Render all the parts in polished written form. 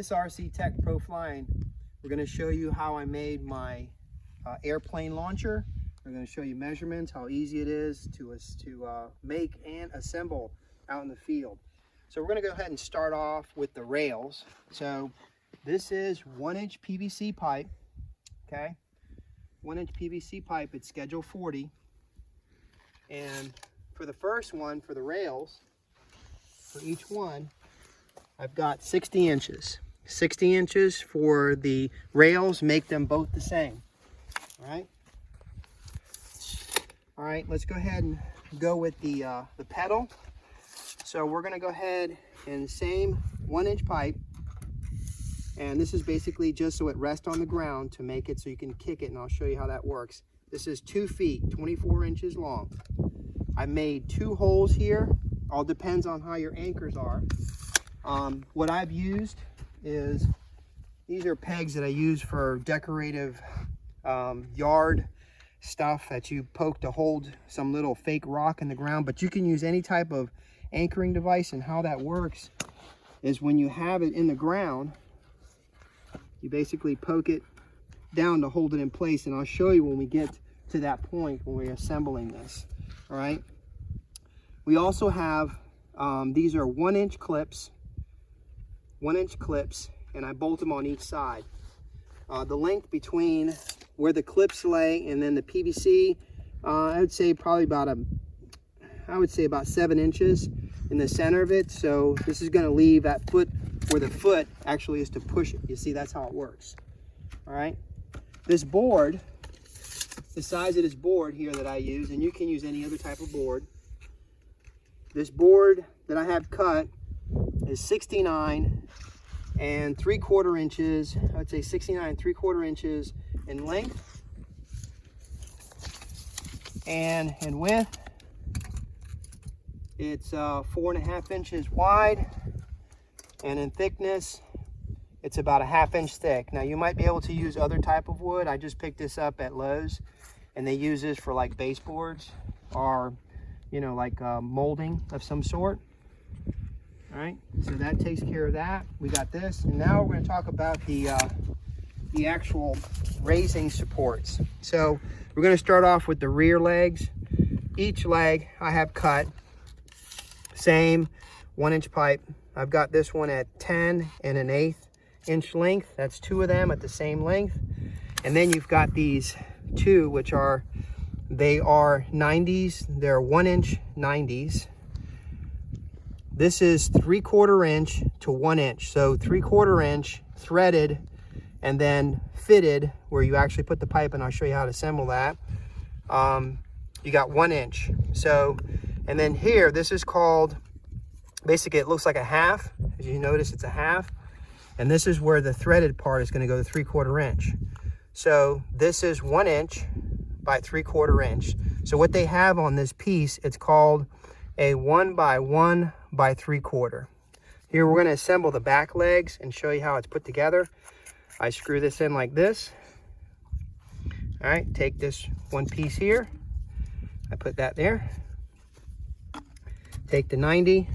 this RC Tech Pro Flying, we're going to show you how I made my airplane launcher. We're going to show you measurements, how easy it is to make and assemble out in the field. So we're going to go ahead and start off with the rails. So this is 1-inch PVC pipe, okay? 1-inch PVC pipe, it's schedule 40. And for the first one, for the rails, for each one, I've got 60 inches. 60 inches for the rails, make them both the same, all right? All right, let's go ahead and go with the pedal. So we're gonna go ahead and same 1-inch pipe, and this is basically just so it rests on the ground to make it so you can kick it, and I'll show you how that works. This is 2 feet, 24 inches long. I made 2 holes here. All depends on how your anchors are. What I've used is, these are pegs that I use for decorative yard stuff that you poke to hold some little fake rock in the ground, but you can use any type of anchoring device. And how that works is when you have it in the ground, you basically poke it down to hold it in place, and I'll show you when we get to that point when we're assembling this. All right, we also have these are 1-inch clips, 1-inch clips, and I bolt them on each side. The length between where the clips lay and then the PVC, I would say probably about about 7 inches in the center of it. So this is going to leave that foot where the foot actually is to push it. You see, that's how it works. All right, this board, the size of this board here that I use, and you can use any other type of board. This board that I have cut is 69 3/4 inches. I would say 69 3/4 inches in length, and in width it's 4.5 inches wide, and in thickness it's about 1/2 inch thick. Now you might be able to use other type of wood. I just picked this up at Lowe's, and they use this for like baseboards or, you know, like molding of some sort. All right, so that takes care of that. We got this, and now we're going to talk about the actual raising supports. So we're going to start off with the rear legs. Each leg I have cut, same 1-inch pipe. I've got this one at 10 1/8 inch length. That's 2 of them at the same length. And then you've got these 2, which are, they are 90s. They're 1-inch 90s. This is 3/4 inch to 1 inch. So 3/4 inch threaded and then fitted where you actually put the pipe in. I'll show you how to assemble that. You got 1 inch. So, and then here, this is called, basically it looks like a half. As you notice, it's a half. And this is where the threaded part is going to go to 3/4 inch. So this is 1 inch by 3/4 inch. So what they have on this piece, it's called a 1 by 1 by 3/4. Here we're going to assemble the back legs and show you how it's put together. I screw this in like this. All right, take this one piece here. I put that there. Take the 90,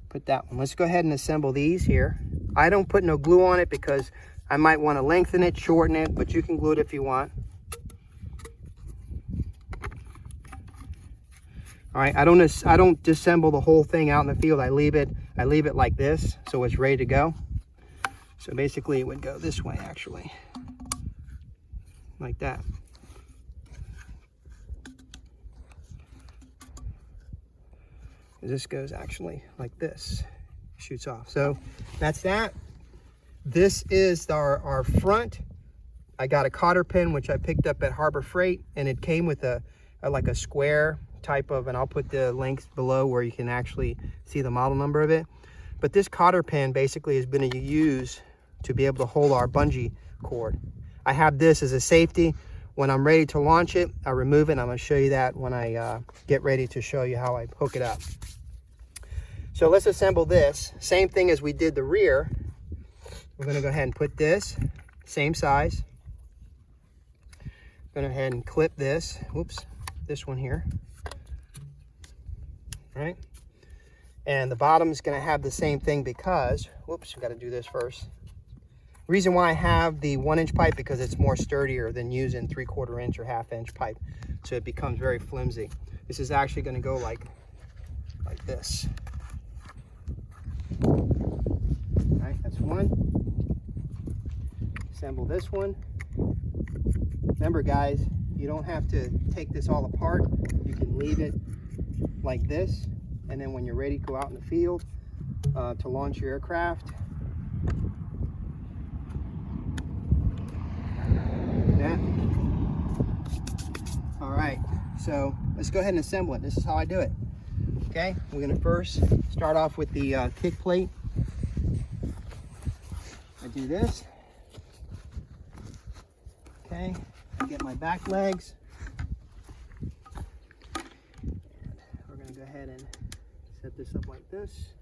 put that one. Let's go ahead and assemble these here. I don't put no glue on it because I might want to lengthen it, shorten it, but you can glue it if you want. All right, I don't disassemble the whole thing out in the field. I leave it like this, so it's ready to go. So basically it would go this way, actually, like that. This goes actually like this, shoots off. So that's that. This is our front. I got a cotter pin, which I picked up at Harbor Freight, and it came with like a square type of, and I'll put the links below where you can actually see the model number of it. But this cotter pin basically has been used to be able to hold our bungee cord. I have this as a safety. When I'm ready to launch it, I remove it, and I'm going to show you that when I get ready to show you how I hook it up. So let's assemble this. Same thing as we did the rear. We're going to go ahead and put this, same size. Go ahead and clip this. Whoops, this one here. All right. And the bottom is going to have the same thing because, whoops, we got to do this first. Reason why I have the 1-inch pipe, because it's more sturdier than using 3/4 inch or 1/2 inch pipe. So it becomes very flimsy. This is actually going to go like this. All right, that's one. Assemble this one. Remember guys, you don't have to take this all apart. You can leave it like this, and then when you're ready to go out in the field to launch your aircraft, that. All right, so let's go ahead and assemble it. This is how I do it. Okay, we're gonna first start off with the kick plate. I do this. Okay, I get my back legs. We're gonna go ahead and set this up like this.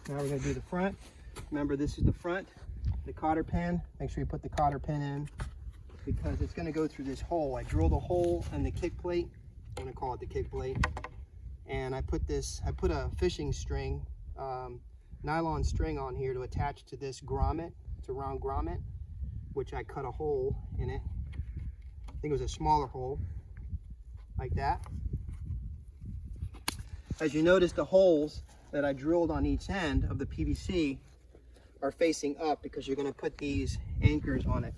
Now we're going to do the front. Remember, this is the front, the cotter pin. Make sure you put the cotter pin in because it's going to go through this hole. I drilled a hole in the kick plate. I'm going to call it the kick plate. And I put a fishing string, nylon string on here to attach to this grommet. It's a round grommet, which I cut a hole in it. I think it was a smaller hole, like that. As you notice, the holes that I drilled on each end of the PVC are facing up because you're going to put these anchors on it.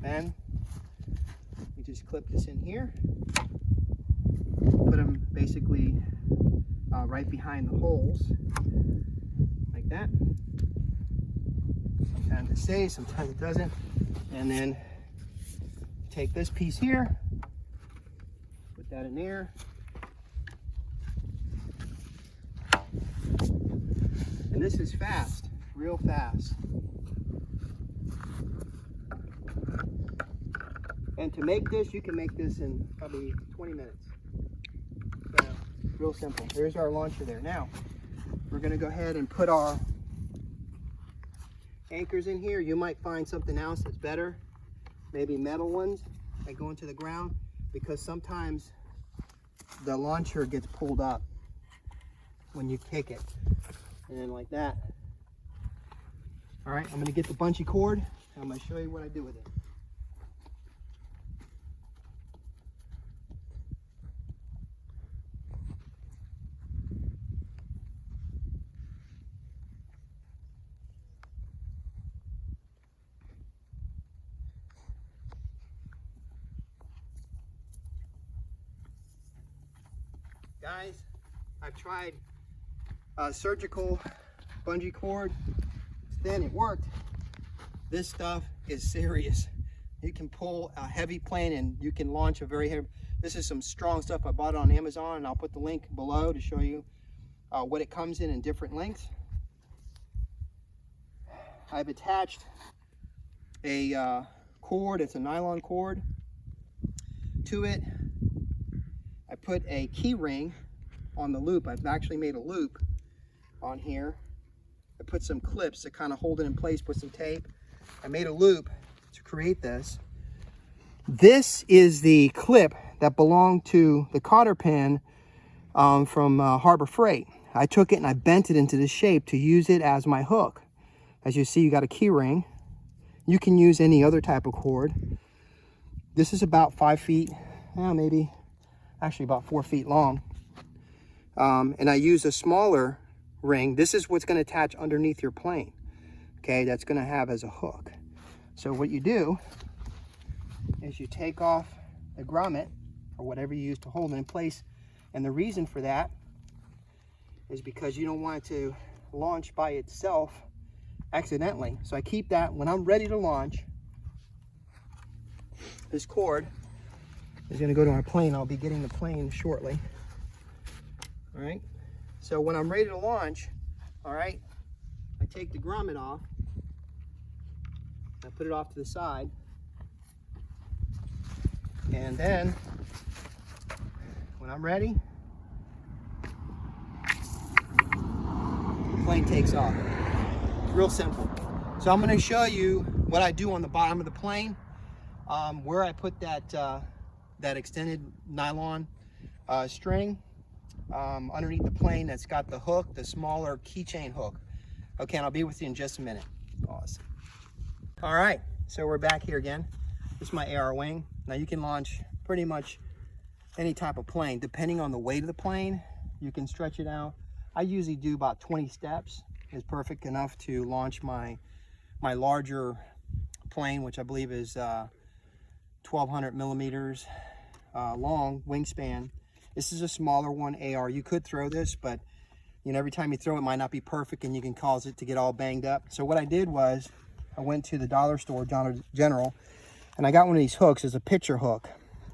Then you just clip this in here, put them basically right behind the holes, like that. Sometimes it stays, sometimes it doesn't. And then take this piece here, put that in there. And this is fast, real fast. And to make this, you can make this in probably 20 minutes. So, real simple. There's our launcher there. Now, we're going to go ahead and put our anchors in here. You might find something else that's better, maybe metal ones that go into the ground, because sometimes the launcher gets pulled up when you kick it. And then like that. All right, I'm going to get the bungee cord and I'm going to show you what I do with it. Guys, I've tried surgical bungee cord. It's thin, it worked. This stuff is serious. You can pull a heavy plane and you can launch a very heavy. This is some strong stuff. I bought it on Amazon and I'll put the link below to show you what it comes in different lengths. I've attached a cord, it's a nylon cord, to it. I put a key ring on the loop. I've actually made a loop on here. I put some clips to kind of hold it in place, put some tape. I made a loop to create this. This is the clip that belonged to the cotter pin from Harbor Freight. I took it and I bent it into this shape to use it as my hook. As you see, you got a key ring. You can use any other type of cord. This is about 5 feet, maybe actually about 4 feet long. And I use a smaller ring. This is what's going to attach underneath your plane. Okay, that's going to have as a hook. So what you do is you take off the grommet or whatever you use to hold it in place. And the reason for that is because you don't want it to launch by itself accidentally. So I keep that when I'm ready to launch. This cord is going to go to our plane. I'll be getting the plane shortly. All right. So when I'm ready to launch, all right, I take the grommet off. I put it off to the side. And then when I'm ready, the plane takes off. It's real simple. So I'm going to show you what I do on the bottom of the plane, where I put that that extended nylon string underneath the plane that's got the hook, the smaller keychain hook. Okay, and I'll be with you in just a minute. Awesome. All right, so we're back here again. This is my AR wing. Now you can launch pretty much any type of plane. Depending on the weight of the plane, you can stretch it out. I usually do about 20 steps. Is perfect enough to launch my larger plane, which I believe is 1,200 millimeters long wingspan. This is a smaller one, AR. You could throw this, but you know, every time you throw it might not be perfect and you can cause it to get all banged up. So what I did was I went to the dollar store, General, and I got one of these hooks. It's a picture hook.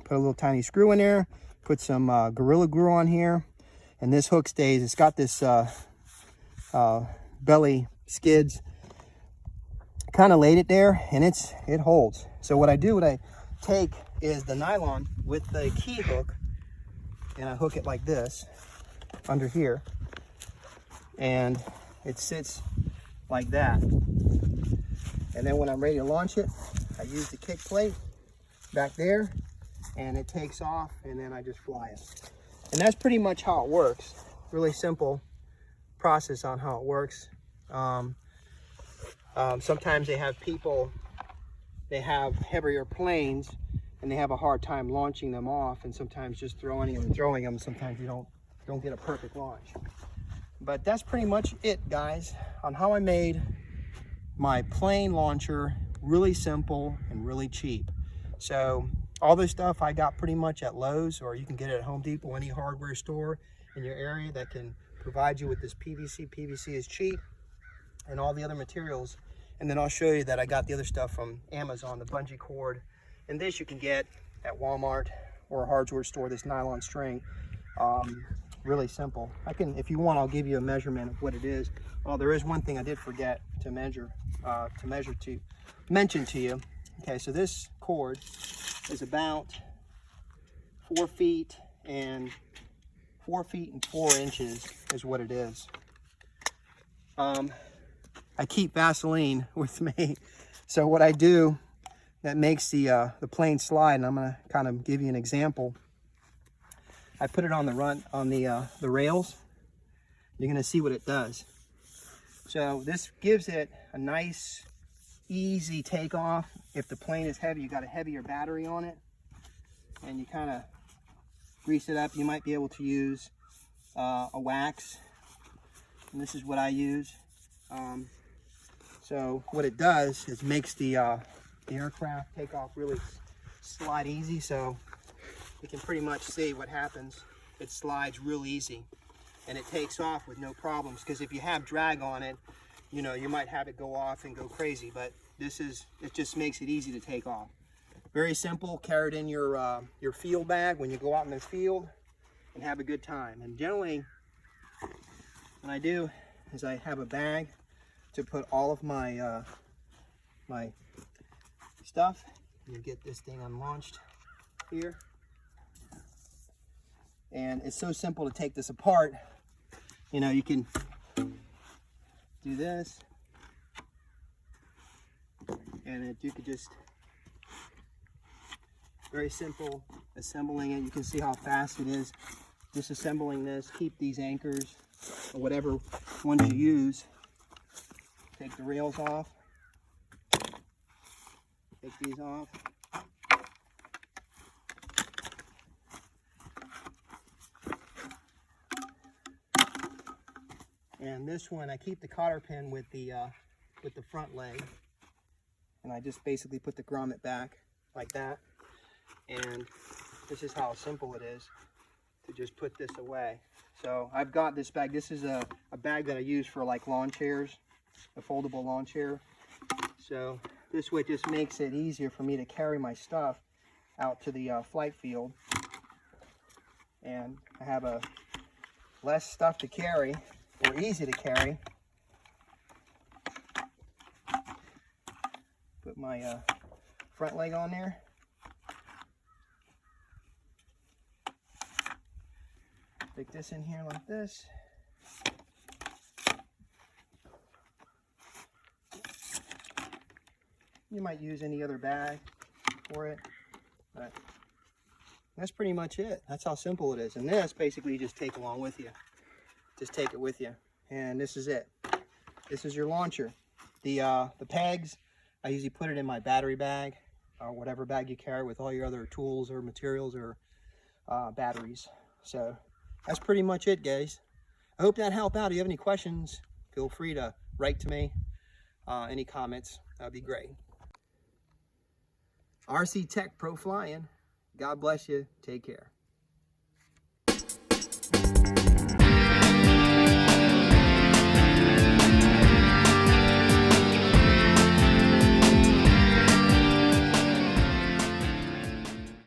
Put a little tiny screw in there, put some Gorilla Glue on here, and this hook stays. It's got this belly skids. Kind of laid it there, and it holds. So what I do, what I take is the nylon with the key hook, and I hook it like this under here, and it sits like that. And then when I'm ready to launch it, I use the kick plate back there, and it takes off, and then I just fly it. And that's pretty much how it works. Really simple process on how it works. Sometimes they have people, they have heavier planes and they have a hard time launching them off, and sometimes just throwing them, sometimes you don't get a perfect launch. But that's pretty much it, guys, on how I made my plane launcher really simple and really cheap. So all this stuff I got pretty much at Lowe's, or you can get it at Home Depot, any hardware store in your area that can provide you with this PVC. PVC is cheap, and all the other materials. And then I'll show you that I got the other stuff from Amazon, the bungee cord. And this you can get at Walmart or a hardware store, this nylon string. Really simple. I can, if you want, I'll give you a measurement of what it is. Oh, there is one thing I did forget to mention to you. Okay, so this cord is about 4 feet and 4 inches is what it is. I keep Vaseline with me, so what I do that makes the plane slide, and I'm gonna kind of give you an example. I put it on the rails. You're gonna see what it does. So this gives it a nice, easy takeoff. If the plane is heavy, you got a heavier battery on it, and you kind of grease it up. You might be able to use a wax, and this is what I use. So what it does is makes the aircraft take off really slide easy. So you can pretty much see what happens. It slides real easy, and it takes off with no problems. Because if you have drag on it, you know, you might have it go off and go crazy. But it just makes it easy to take off. Very simple. Carry it in your field bag when you go out in the field and have a good time. And generally, what I do is I have a bag to put all of my my stuff. You get this thing unlaunched here, and it's so simple to take this apart. You know, you can do this, and you could just very simple assembling it. You can see how fast it is disassembling this. Keep these anchors or whatever ones you use. Take the rails off. Take these off. And this one, I keep the cotter pin with the front leg, and I just basically put the grommet back like that. And this is how simple it is to just put this away. So I've got this bag. This is a bag that I use for like lawn chairs, a foldable lawn chair. So this way it just makes it easier for me to carry my stuff out to the flight field. And I have a less stuff to carry, or easy to carry. Put my front leg on there. Stick this in here like this. You might use any other bag for it, but that's pretty much it. That's how simple it is. And this basically you just take along with you. Just take it with you. And this is it. This is your launcher. The pegs, I usually put it in my battery bag, or whatever bag you carry with all your other tools or materials or batteries. So that's pretty much it, guys. I hope that helped out. If you have any questions, feel free to write to me. Any comments, that'd be great. RC Tech Pro Flying. God bless you. Take care.